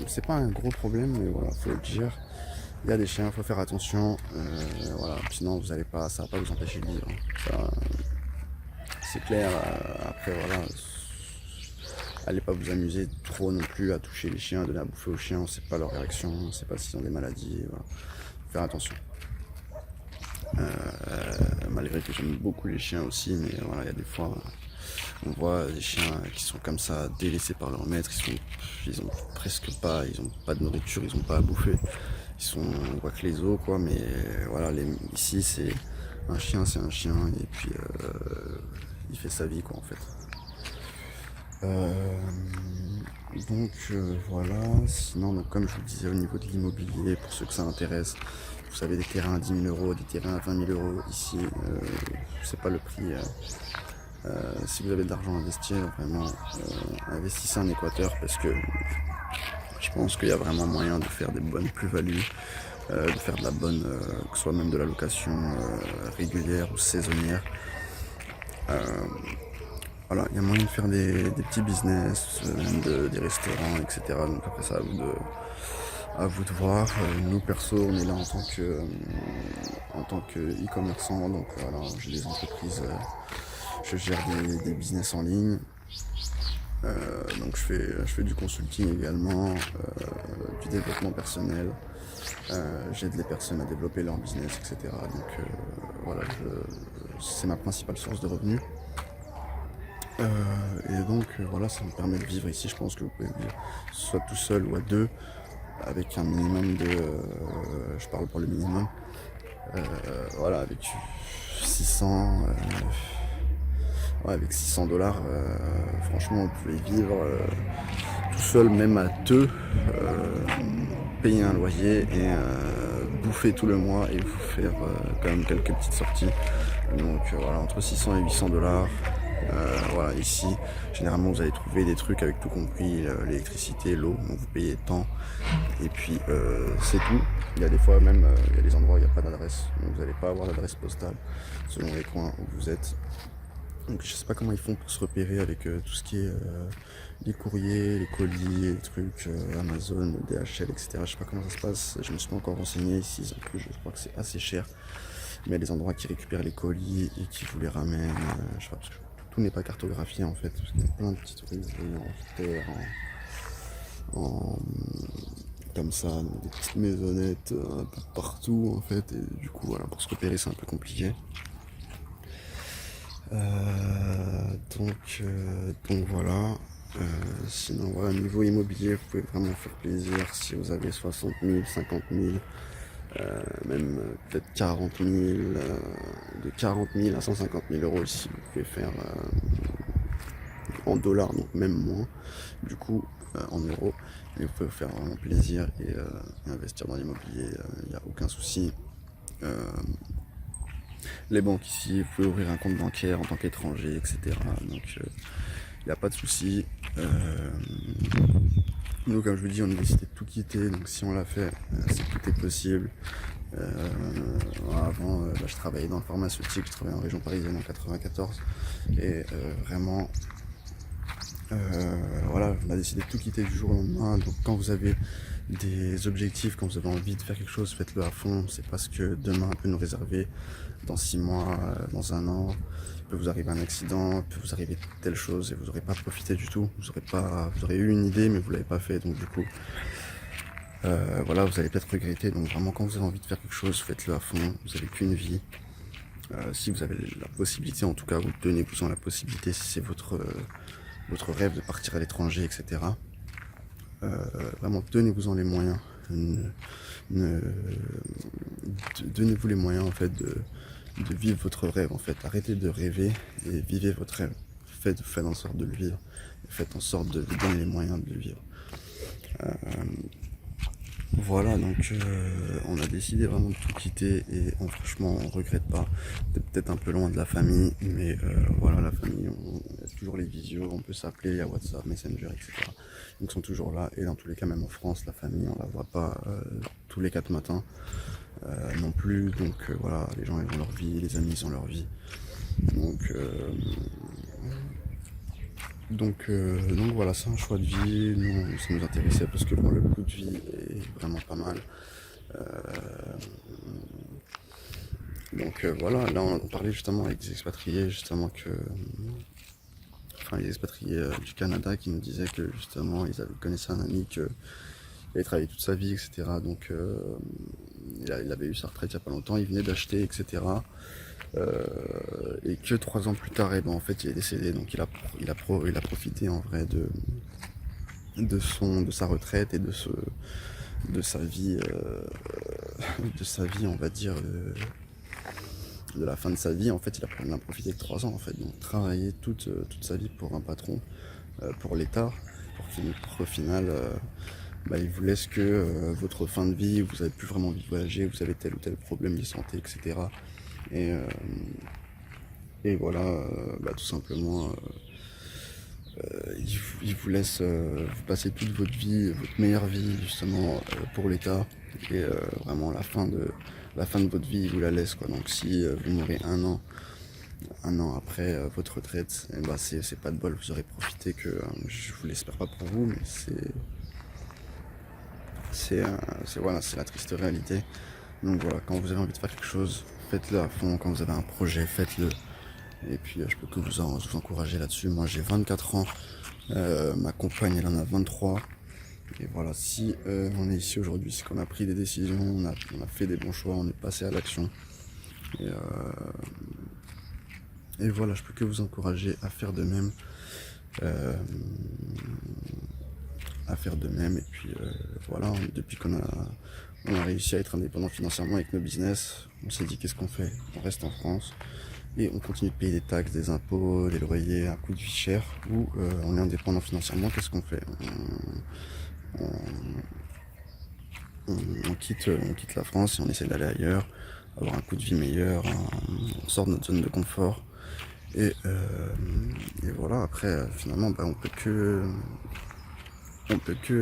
c'est pas un gros problème, mais voilà, faut le dire. Il y a des chiens, faut faire attention, voilà, sinon ça va pas vous empêcher de vivre, hein. Ça, c'est clair. Après voilà, allez pas vous amuser trop non plus à toucher les chiens, donner à bouffer aux chiens, on sait pas leur réaction, on sait pas s'ils ont des maladies, voilà. Faut faire attention. Malgré que j'aime beaucoup les chiens aussi, mais voilà, il y a des fois on voit des chiens qui sont comme ça délaissés par leur maître, ils ont presque pas, ils ont pas de nourriture, ils ont pas à bouffer, on voit que les os, quoi. Mais voilà, ici c'est un chien, et puis il fait sa vie, quoi, en fait. Donc voilà, sinon donc, comme je vous le disais, au niveau de l'immobilier, pour ceux que ça intéresse, vous savez, des terrains à 10 000 euros, des terrains à 20 000 euros ici, c'est pas le prix. Si vous avez de l'argent à investir, vraiment investissez en Équateur, parce que je pense qu'il y a vraiment moyen de faire des bonnes plus-values, de faire de la bonne, que ce soit même de la location régulière ou saisonnière. Voilà, il y a moyen de faire des petits business, même des restaurants, etc. Donc après ça, à vous de voir. Nous perso, on est là en tant que e-commerçant, donc voilà, j'ai des entreprises, je gère des business en ligne. Donc je fais du consulting également, du développement personnel. J'aide les personnes à développer leur business, etc. Donc voilà, c'est ma principale source de revenus. Et donc voilà, ça me permet de vivre ici. Je pense que vous pouvez vivre soit tout seul ou à deux, avec un minimum de, je parle pour le minimum, voilà, avec 600, avec 600 $, franchement, vous pouvez vivre tout seul, même à deux, payer un loyer et bouffer tout le mois et vous faire quand même quelques petites sorties. Donc voilà, entre 600 et 800 $. Voilà, ici, généralement vous allez trouver des trucs avec tout compris, l'électricité, l'eau, donc vous payez tant, et puis c'est tout. Il y a des fois même, il y a des endroits où il n'y a pas d'adresse, donc vous n'allez pas avoir d'adresse postale selon les coins où vous êtes. Donc je sais pas comment ils font pour se repérer avec tout ce qui est les courriers, les colis, les trucs, Amazon, DHL, etc. Je sais pas comment ça se passe, je me suis pas encore renseigné ici, je crois que c'est assez cher. mais il y a des endroits qui récupèrent les colis et qui vous les ramènent. Je sais pas, parce que tout n'est pas cartographié en fait, parce qu'il y a plein de petites rues en terre, en, comme ça, donc des petites maisonnettes un peu partout en fait, et du coup voilà, pour se repérer c'est un peu compliqué. Donc voilà. Sinon voilà, niveau immobilier, vous pouvez vraiment faire plaisir si vous avez 60 000, 50 000, même peut-être 40 000, de 40 000 à 150 000 euros ici, vous pouvez faire en dollars, donc même moins, du coup en euros, mais vous pouvez vous faire vraiment plaisir et investir dans l'immobilier, il n'y a aucun souci. Les banques ici, vous pouvez ouvrir un compte bancaire en tant qu'étranger, etc. Donc il n'y a pas de souci. Nous, comme je vous dis, on a décidé de tout quitter, donc si on l'a fait, c'est que tout est possible. Avant, je travaillais dans le pharmaceutique, je travaillais en région parisienne en 94, et vraiment, voilà, on a décidé de tout quitter du jour au lendemain. Donc quand vous avez des objectifs, quand vous avez envie de faire quelque chose, faites-le à fond. C'est parce que demain peut nous réserver dans 6 mois, dans un an. Il peut vous arriver un accident, il peut vous arriver telle chose et vous n'aurez pas profité du tout. Vous aurez eu une idée mais vous l'avez pas fait. Donc du coup, voilà, vous allez peut-être regretter. Donc vraiment, quand vous avez envie de faire quelque chose, faites-le à fond. Vous n'avez qu'une vie. Si vous avez la possibilité, en tout cas, vous donnez-vous-en la possibilité si c'est votre rêve de partir à l'étranger, etc. Vraiment, donnez-vous-en les moyens. Donnez-vous les moyens en fait de vivre votre rêve en fait. Arrêtez de rêver et vivez votre rêve. Faites en sorte de le vivre. Faites en sorte de vous donner les moyens de le vivre. Voilà, donc on a décidé vraiment de tout quitter et franchement on regrette pas. C'est peut-être un peu loin de la famille, mais voilà, la famille, on a toujours les visios, on peut s'appeler, il y a WhatsApp, Messenger, etc. Donc ils sont toujours là, et dans tous les cas, même en France, la famille, on la voit pas tous les 4 matins non plus. Donc voilà, les gens ils ont leur vie, les amis ils ont leur vie. Donc voilà, c'est un choix de vie. Nous, ça nous intéressait parce que bon, le coût de vie est vraiment pas mal. Voilà, là on parlait justement avec des expatriés, justement les expatriés du Canada qui nous disaient que justement ils connaissaient un ami qui avait travaillé toute sa vie, etc. Donc il avait eu sa retraite il n'y a pas longtemps, il venait d'acheter, etc. Et que 3 ans plus tard, en fait, il est décédé. Donc il a profité en vrai de sa retraite et de sa vie, on va dire, de la fin de sa vie. En fait, il a profité que 3 ans, en fait. Donc travailler toute sa vie pour un patron, pour l'État, pour qu'au final, il vous laisse que votre fin de vie, vous n'avez plus vraiment envie de voyager, vous avez tel ou tel problème de santé, etc. Et voilà, tout simplement, il vous laisse vous passer toute votre vie, votre meilleure vie justement pour l'État. Et vraiment la fin de votre vie, il vous la laisse quoi. Donc si vous mourrez un an après votre retraite, c'est pas de bol, vous aurez profité que, je vous l'espère pas pour vous, mais voilà, c'est la triste réalité. Donc voilà, quand vous avez envie de faire quelque chose, faites-le à fond. Quand vous avez un projet, faites-le. Et puis je peux que vous encourager là-dessus. Moi j'ai 24 ans, ma compagne elle en a 23. Et voilà, si on est ici aujourd'hui, c'est qu'on a pris des décisions, on a fait des bons choix, on est passé à l'action. Et voilà, je peux que vous encourager à faire de même. Et puis voilà, depuis qu'on a réussi à être indépendant financièrement avec nos business, on s'est dit qu'est-ce qu'on fait? On reste en France et on continue de payer des taxes, des impôts, des loyers, un coût de vie cher, ou on est indépendant financièrement, qu'est-ce qu'on fait? On quitte la France et on essaie d'aller ailleurs, avoir un coût de vie meilleur, on sort de notre zone de confort. Et voilà, après finalement on peut que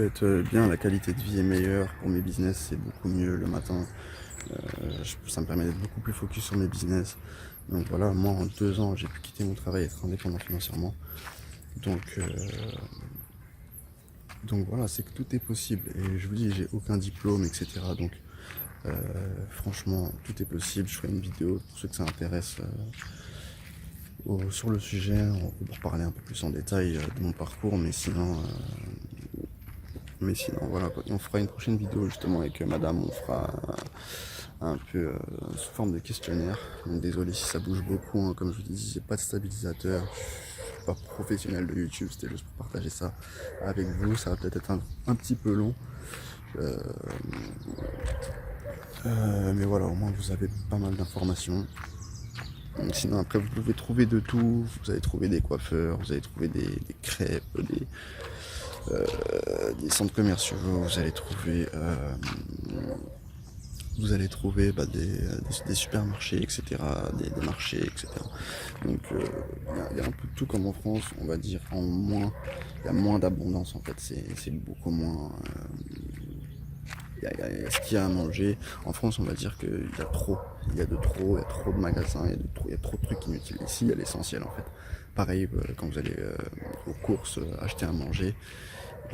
être bien, la qualité de vie est meilleure pour mes business, c'est beaucoup mieux le matin. Ça me permet d'être beaucoup plus focus sur mes business. Donc voilà, moi en 2 ans j'ai pu quitter mon travail et être indépendant financièrement. Donc voilà, c'est que tout est possible. Et je vous dis, j'ai aucun diplôme, etc. Donc Franchement, tout est possible. Je ferai une vidéo pour ceux que ça intéresse sur le sujet. On peut parler un peu plus en détail de mon parcours, mais sinon voilà quoi. Et on fera une prochaine vidéo justement avec madame. On fera un peu sous forme de questionnaire. Donc désolé si ça bouge beaucoup, hein. Comme je vous dis, j'ai pas de stabilisateur. Je suis pas professionnel de YouTube, c'était juste pour partager ça avec vous. Ça va peut-être être un petit peu long. Mais voilà, au moins vous avez pas mal d'informations. Sinon après vous pouvez trouver de tout, vous allez trouver des coiffeurs, vous allez trouver des crêpes, des centres commerciaux, vous allez trouver des supermarchés, etc., des marchés, etc. Donc il y a un peu de tout comme en France, on va dire, il y a moins d'abondance en fait, c'est beaucoup moins... Il y a ce qu'il y a à manger. En France, on va dire qu'il y a trop. Il y a trop de magasins, il y a trop de trucs inutiles. Ici, il y a l'essentiel en fait. Pareil, quand vous allez aux courses acheter à manger,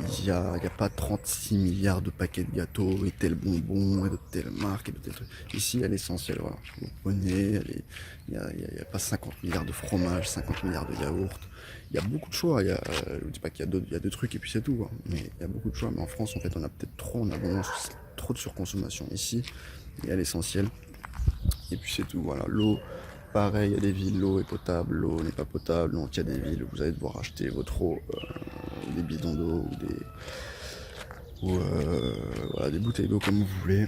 il y a pas 36 milliards de paquets de gâteaux et tel bonbon et de telle marque et de tel truc. Ici, il y a l'essentiel. Voilà. Vous prenez, il y a pas 50 milliards de fromages, 50 milliards de yaourts. Il y a beaucoup de choix. Je ne dis pas qu'il y a deux trucs et puis c'est tout, hein. Mais il y a beaucoup de choix. Mais en France, en fait, on a peut-être trop en abondance, trop de surconsommation. Ici, il y a l'essentiel. Et puis c'est tout. Voilà. L'eau, pareil, il y a des villes, l'eau est potable, l'eau n'est pas potable. Donc il y a des villes où vous allez devoir acheter votre eau, des bidons d'eau voilà, des bouteilles d'eau comme vous voulez.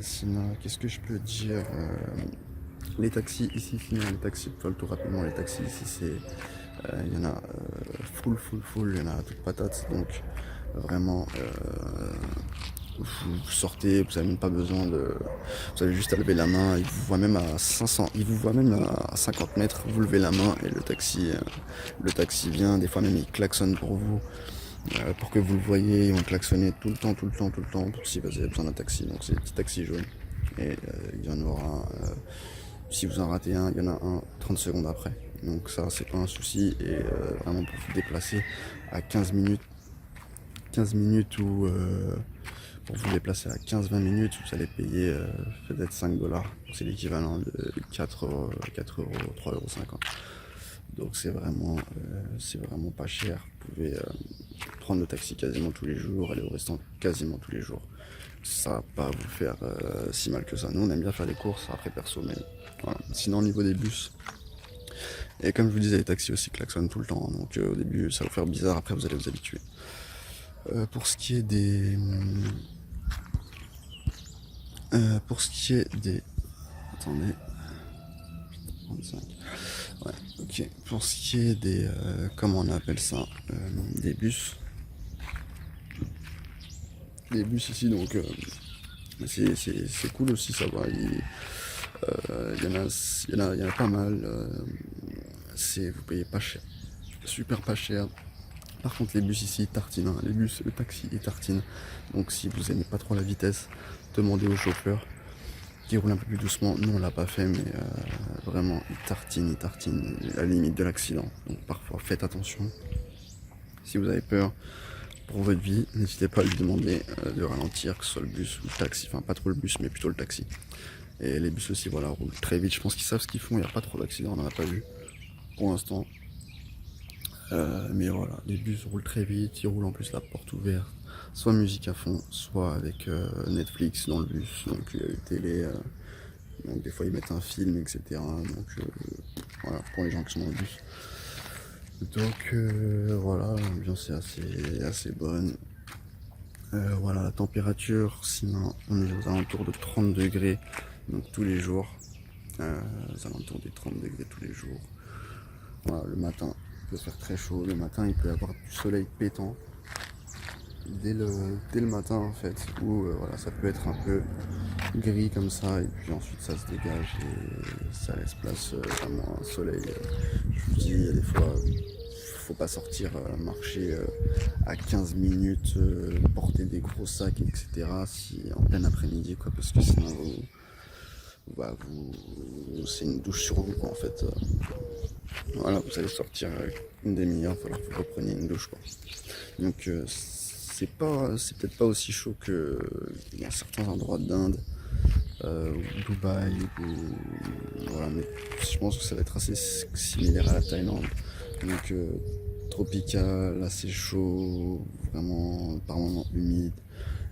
Sinon, qu'est-ce que je peux dire les taxis ici, sinon les taxis, pour faire le tour rapidement, les taxis ici, il y en a full, il y en a à toute patate, donc vraiment, vous sortez, vous n'avez même pas besoin vous avez juste à lever la main, il vous voit même à 500, il vous voit même à 50 mètres, vous levez la main et le taxi vient, des fois même il klaxonne pour vous. Pour que vous le voyez, ils vont klaxonner tout le temps, si vous avez besoin d'un taxi. Donc c'est des petits taxis jaunes. Et il y en aura, si vous en ratez un, il y en a un 30 secondes après. Donc ça, c'est pas un souci. Et vraiment pour vous déplacer à 15 minutes ou pour vous déplacer à 15-20 minutes, vous allez payer peut-être 5$. C'est l'équivalent de 4 euros, 3,50€. Donc c'est vraiment pas cher. Vous pouvez prendre le taxi quasiment tous les jours, aller au restaurant quasiment tous les jours. Ça va pas vous faire si mal que ça. Nous on aime bien faire des courses, après perso, mais voilà. Sinon au niveau des bus, et comme je vous disais, les taxis aussi klaxonnent tout le temps, donc au début ça va vous faire bizarre, après vous allez vous habituer. Pour ce qui est des... Attendez. 35. Ouais, ok. Pour ce qui est des... comment on appelle ça des bus. Les bus ici, donc c'est cool aussi, ça va. Il y en a pas mal. Vous payez pas cher. Super pas cher. Par contre, les bus ici, ils tartinent, hein. Le taxi, ils tartinent. Donc si vous aimez pas trop la vitesse, demandez au chauffeur qui roule un peu plus doucement. Nous, on l'a pas fait, mais vraiment, il tartine à la limite de l'accident. Donc parfois, faites attention. Si vous avez peur pour votre vie, n'hésitez pas à lui demander de ralentir, que ce soit le bus ou le taxi. Enfin, pas trop le bus, mais plutôt le taxi. Et les bus aussi, voilà, roulent très vite. Je pense qu'ils savent ce qu'ils font. Il n'y a pas trop d'accidents, on n'en a pas vu pour l'instant. Mais voilà, les bus roulent très vite, ils roulent en plus la porte ouverte, soit musique à fond, soit avec Netflix dans le bus, donc il y a une télé, donc des fois ils mettent un film, etc. Donc voilà, pour les gens qui sont dans le bus. Donc voilà, l'ambiance est assez bonne. Voilà, la température, sinon on est aux alentours de 30 degrés, donc tous les jours, aux alentours des 30 degrés tous les jours. Voilà, le matin, il peut faire très chaud, le matin il peut y avoir du soleil pétant dès le matin en fait, où voilà, ça peut être un peu gris comme ça et puis ensuite ça se dégage et ça laisse place vraiment à un soleil. Je vous dis, il y a des fois, faut pas sortir marcher à 15 minutes, porter des gros sacs, etc. si en plein après-midi, quoi, parce que sinon c'est une douche sur vous, quoi, en fait. Voilà, vous allez sortir une demi-heure, il va falloir que vous repreniez une douche, quoi. Donc c'est peut-être pas aussi chaud que dans certains endroits d'Inde, ou Dubaï, voilà, mais je pense que ça va être assez similaire à la Thaïlande. Donc tropical, assez chaud, vraiment par moments humide.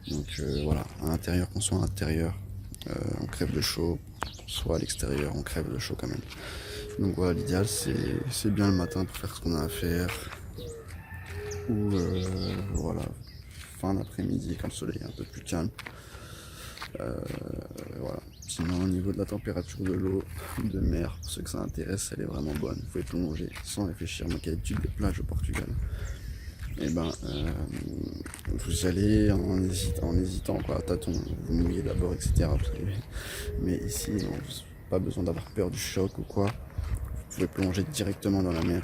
Donc voilà, à l'intérieur, qu'on soit à l'intérieur, on crève de chaud, qu'on soit à l'extérieur, on crève de chaud quand même. Donc voilà, l'idéal c'est bien le matin pour faire ce qu'on a à faire. Ou voilà, fin d'après-midi quand le soleil est un peu plus calme. Voilà. Sinon au niveau de la température de l'eau de mer, pour ceux que ça intéresse, elle est vraiment bonne. Vous pouvez plonger sans réfléchir. Moi qui ai l'habitude des plages au Portugal, et ben vous allez en hésitant quoi, tâton, vous mouillez d'abord, etc. Mais ici, non, pas besoin d'avoir peur du choc ou quoi. Vous pouvez plonger directement dans la mer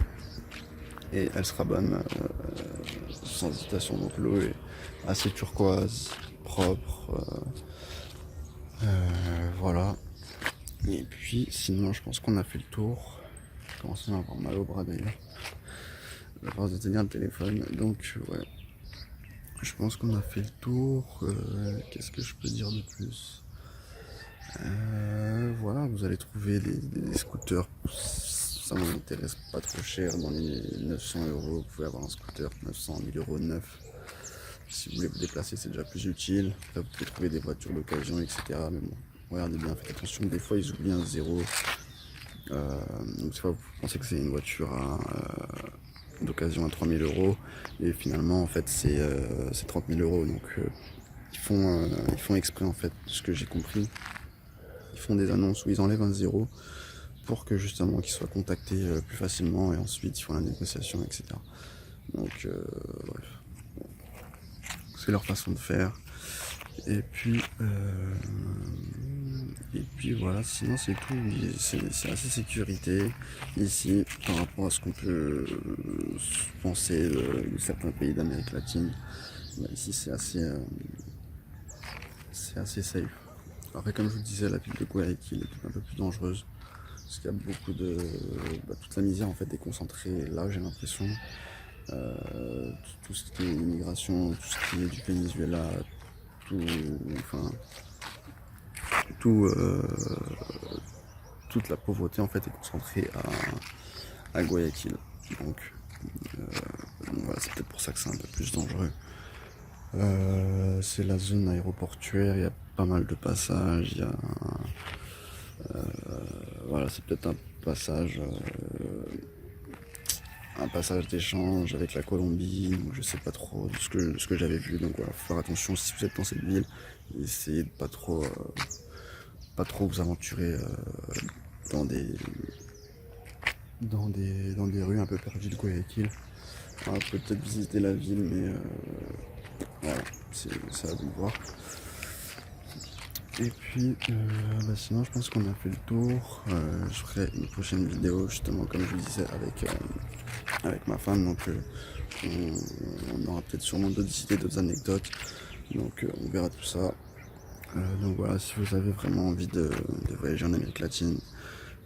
et elle sera bonne sans hésitation. Donc l'eau est assez turquoise, propre, voilà. Et puis sinon, je pense qu'on a fait le tour. Je commence à avoir mal au bras d'ailleurs, à force de tenir le téléphone. Donc ouais, je pense qu'on a fait le tour. Qu'est-ce que je peux dire de plus? Voilà, vous allez trouver des scooters. Ça m'intéresse pas trop cher, dans les 900 euros. Vous pouvez avoir un scooter 900, 1000 euros neuf. Si vous voulez vous déplacer, c'est déjà plus utile. Après, vous pouvez trouver des voitures d'occasion, etc. Mais bon, regardez bien, faites attention. Des fois, ils oublient un zéro. Donc, des fois, vous pensez que c'est une voiture d'occasion à 3000 euros. Et finalement, en fait, c'est 30 000 euros. Donc, ils font exprès, en fait, de ce que j'ai compris. Ils font des annonces où ils enlèvent un zéro pour que justement qu'ils soient contactés plus facilement, et ensuite ils font la négociation, etc. Donc bref, c'est leur façon de faire. Et puis voilà, sinon c'est tout. C'est assez sécurité ici par rapport à ce qu'on peut penser de certains pays d'Amérique latine. Bah, ici c'est assez safe. Après, comme je vous le disais, la ville de Guayaquil est un peu plus dangereuse. Parce qu'il y a beaucoup de... toute la misère en fait est concentrée là, j'ai l'impression. Tout ce qui est immigration, tout ce qui est du Venezuela, tout, toute la pauvreté en fait est concentrée à Guayaquil. Donc voilà, c'est peut-être pour ça que c'est un peu plus dangereux. C'est la zone aéroportuaire, il y a pas mal de passages, il y a voilà, c'est peut-être un passage d'échange avec la Colombie, ou je sais pas trop ce que j'avais vu. Donc voilà, faut faire attention si vous êtes dans cette ville, essayez de pas trop vous aventurer dans des dans des rues un peu perdues de Guayaquil. On va peut-être visiter la ville, mais voilà, c'est à vous de voir. Et puis, sinon, je pense qu'on a fait le tour. Je ferai une prochaine vidéo, justement, comme je vous disais, avec ma femme. Donc, on aura peut-être sûrement d'autres idées, d'autres anecdotes. Donc, on verra tout ça. Donc voilà, si vous avez vraiment envie de voyager en Amérique latine,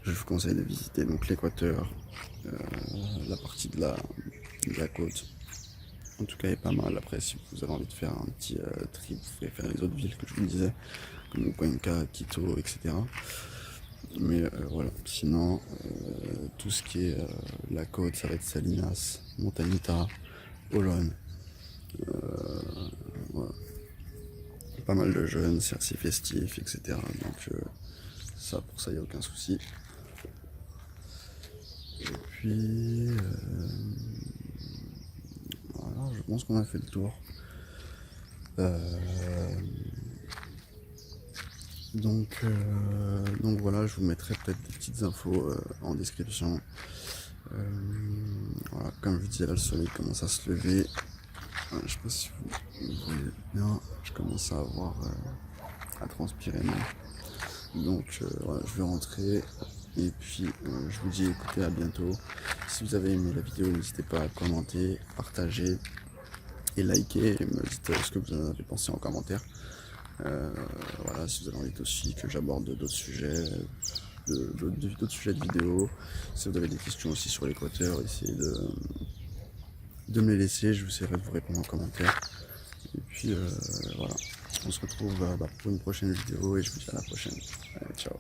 je vous conseille de visiter donc l'Équateur, la partie de la côte. En tout cas, elle est pas mal. Après, si vous avez envie de faire un petit trip, vous pouvez faire les autres villes que je vous disais, comme Cuenca, Quito, etc. Mais voilà, sinon, tout ce qui est la côte, ça va être Salinas, Montañita, Olón. Voilà. Pas mal de jeunes, c'est assez festif, etc. Donc ça, pour ça, il n'y a aucun souci. Et puis voilà, je pense qu'on a fait le tour. Donc voilà, je vous mettrai peut-être des petites infos en description. Voilà, comme je vous disais, là le soleil commence à se lever. Je sais pas si vous voyez bien, je commence à avoir à transpirer même. Donc voilà, je vais rentrer. Et puis je vous dis écoutez, à bientôt. Si vous avez aimé la vidéo, n'hésitez pas à commenter, partager et liker, et me dites ce que vous en avez pensé en commentaire. Voilà, si vous avez envie aussi que j'aborde d'autres sujets, d'autres sujets de vidéos, si vous avez des questions aussi sur l'Équateur, essayez de me les laisser, je vous essaierai de vous répondre en commentaire. Et puis voilà, on se retrouve pour une prochaine vidéo et je vous dis à la prochaine. Allez, ciao.